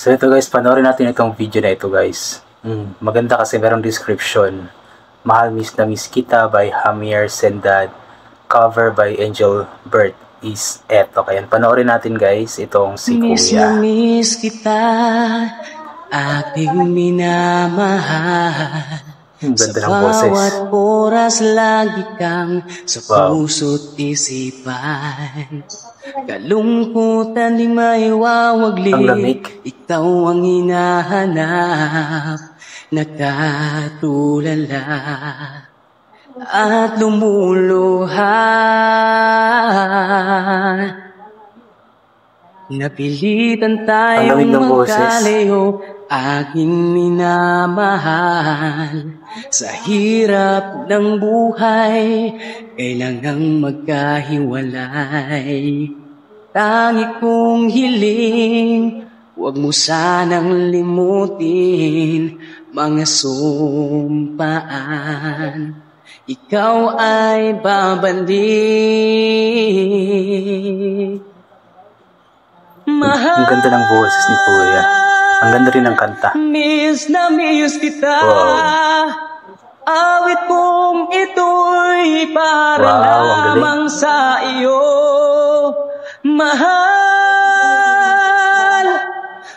So ito guys, panoorin natin itong video na ito guys. Maganda kasi merong description. Mahal Miss na Miss Kita by Hamir Sendad. Cover by Angel Bert is eto. Kaya panoorin natin guys itong si Kuya. Miss na miss kita, aking minamahal. Ganda Sa ng boses. bawat oras lagi kang sa puso't isipan. Kalungkutan di maiwawagli, Ang lamig. ikaw ang hinahanap. Nakatulala at lumuluha. Napilitan tayong magkalayo, aking minamahal. Sa hirap ng buhay, kailangang magkahiwalay. Tangi kong hiling, huwag mo sanang limutin mga sumpaan. Ikaw ay babalik. Ang ganda ng boses ni Kuya. Ang ganda rin ng kanta. Miss na miss kita. Awit kong ito'y para lamang sa iyo. Mahal,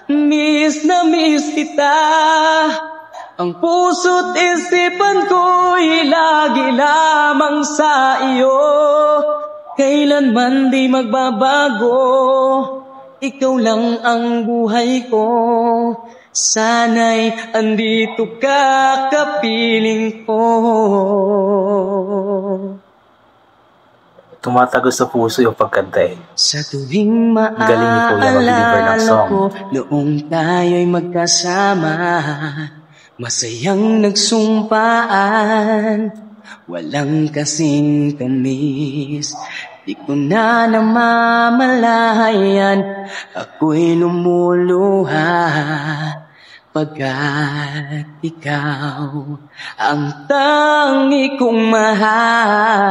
miss na miss kita. Ang puso't isipan ko'y lagi lamang sa iyo. Kailanman di magbabago, ikaw lang ang buhay ko. Sana'y andito ka, kapiling ko. Tumatagos sa puso yung pagkanta eh. Sa tuwing maaalala ko, noong tayo'y magkasama, masayang nagsumpaan, walang kasing tamis. Di ko na namamalayan, ako'y lumuluha, pagkat ikaw ang tangi kong mahal.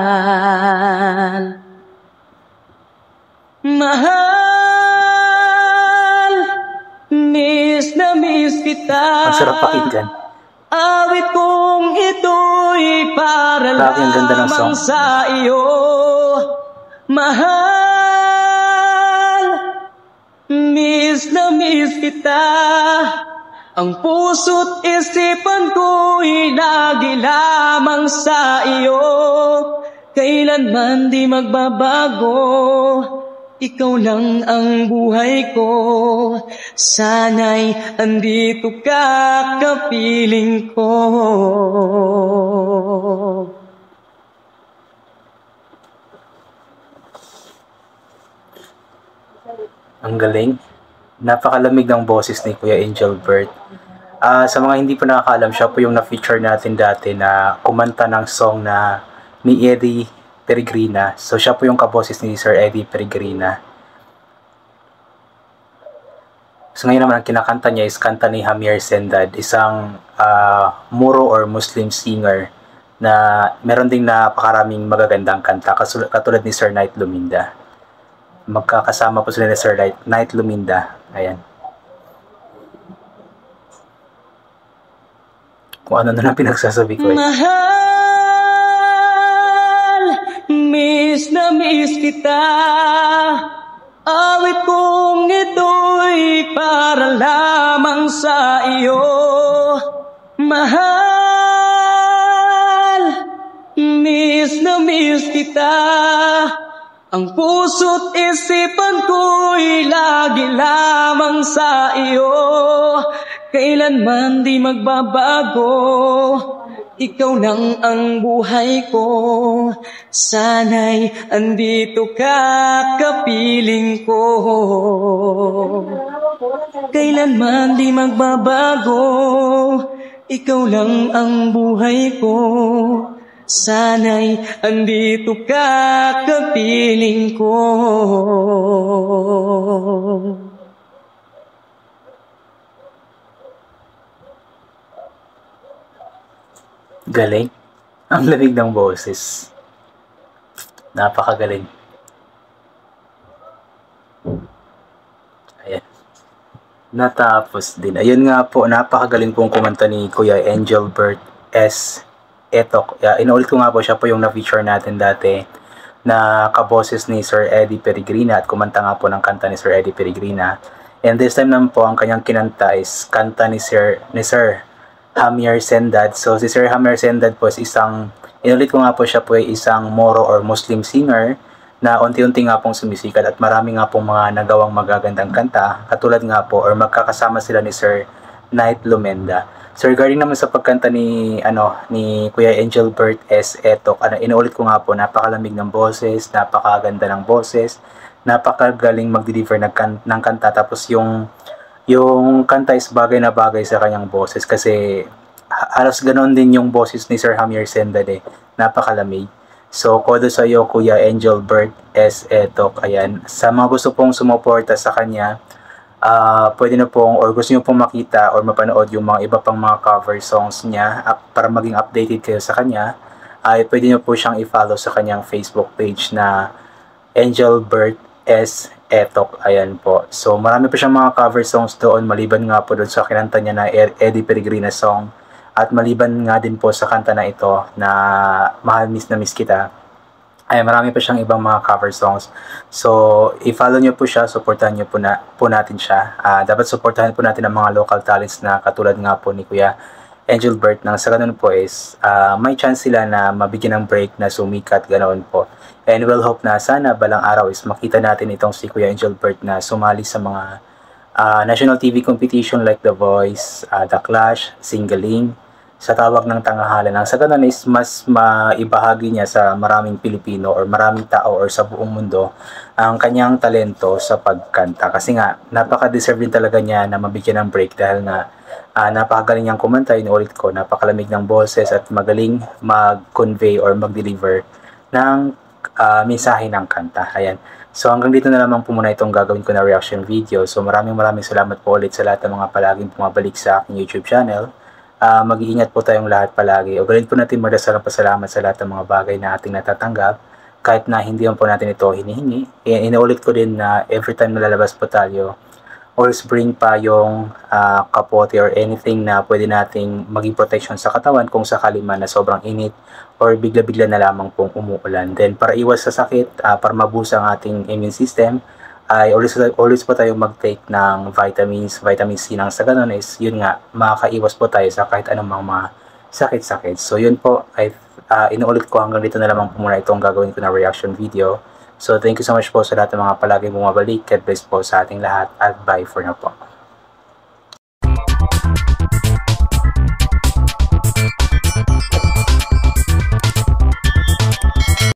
Mahal, miss na miss kita. Ang sarap pakinggan. Awit kong ito'y para lamang sa iyo. Mahal, miss na miss kita. Ang puso't isipan ko'y lagi lamang sa iyo. Kailanman di magbabago, ikaw lang ang buhay ko. Sana'y andito ka, kapiling ko. Ang galing. Napakalamig ng boses ni Kuya Angel Bert. Sa mga hindi pa nakakaalam, siya po yung na-feature natin dati na kumanta ng song na ni Eddie Peregrina. So siya po yung kaboses ni Sir Eddie Peregrina. So ngayon naman ang kinakanta niya is kanta ni Hamir Sendad, isang Moro or Muslim singer na meron ding napakaraming magagandang kanta katulad ni Sir Knight Luminda. Magkakasama po sila ni Sir Knight Luminda. Ayan. Kung ano na lang pinagsasabi ko eh. Mahal, miss na miss kita. Awit kong ito'y para lamang sa iyo. Mahal, miss na miss kita. Ang puso't isipan ko'y lagi lamang sa iyo. Kailanman di magbabago, ikaw lang ang buhay ko. Sana'y andito ka, kapiling ko. Kailanman di magbabago, ikaw lang ang buhay ko. Sana'y andito ka, kapiling ko. Galing. Ang lamig ng boses. Napakagaling. Ayan. natapos din. Ayun nga po, napakagaling pong kumanta ni Kuya Engelbert S. Etok. Inuulit ko nga po, siya po yung na-feature natin dati na kaboses ni Sir Eddie Peregrina at kumanta nga po ng kanta ni Sir Eddie Peregrina. And this time naman po, ang kanyang kinanta is kanta ni Sir Javier Sendad. So si Sir Javier Sendad po is inulit ko nga po, siya po ay isang Moro or Muslim singer na unti-unti nga pong sumisikat at marami nga pong mga nagawang magagandang kanta, katulad nga po or magkakasama sila ni Sir Knight Lumenda. So regarding naman sa pagkanta ni Kuya Engelbert S. Etok, inuulit ko nga po, napakalamig ng boses, napakaganda ng boses, napakagaling mag-deliver ng kanta, tapos yung kanta is bagay na bagay sa kanyang boses kasi halos ganoon din yung boses ni Sir Javier Sendad napakalamig. So, kodo sa iyo, Kuya Engelbert S. Etok. Ayan. Sa mga gusto pong sumuporta sa kanya, pwede na pong, or gusto nyo pong makita or mapanood yung mga iba pang mga cover songs niya para maging updated kayo sa kanya, ay pwede nyo po siyang i-follow sa kanyang Facebook page na Engelbert S. Etok. Ayan po. So, marami pa siyang mga cover songs doon, maliban nga po doon sa kinanta niya na Eddie Peregrina song. At maliban nga din po sa kanta na ito na Mahal Miss na Miss Kita, ay marami pa siyang ibang mga cover songs. So, i-follow nyo po siya, supportahan nyo po natin siya. Dapat supportahan po natin ang mga local talents na katulad nga po ni Kuya Engelbert, nang sa ganun po is may chance sila na mabigyan ng break na sumikat, ganoon po. And we'll hope na sana balang araw is makita natin itong si Kuya Engelbert na sumali sa mga national TV competition like The Voice, The Clash, Singaling, sa tawag ng tanghalan. Ang sa ganun is mas maibahagi niya sa maraming Pilipino or maraming tao or sa buong mundo ang kanyang talento sa pagkanta. Kasi nga, napaka-deserve din talaga niya na mabigyan ng break dahil nga napakagaling niyang kumanta. Inuulit ko, napakalamig ng boses at magaling mag-convey or mag-deliver ng mensahe ng kanta. Ayan. So hanggang dito na lamang po muna itong gagawin ko na reaction video. So maraming salamat po ulit sa lahat ng mga palaging pumabalik sa aking YouTube channel. Mag-iingat po tayong lahat palagi. Ugalin po natin magdasal ang pasalamat sa lahat ng mga bagay na ating natatanggap kahit na hindi po natin ito hinihingi. Inuulit ko din na every time nalalabas po tayo, always bring pa yung kapote or anything na pwede nating maging protection sa katawan kung sakali man na sobrang init or bigla-bigla na lamang pong umuulan. Then para iwas sa sakit, para mabusa ang ating immune system, ay always po tayo mag-take ng vitamin C nang sa ganun is yun nga, makakaiwas po tayo sa kahit anong mga sakit-sakit. So yun po, ay inuulit ko, hanggang dito na lamang po muna itong gagawin ko na reaction video. So thank you so much po sa lahat ng mga palaging bumabalik. God bless po sa ating lahat at bye for now po.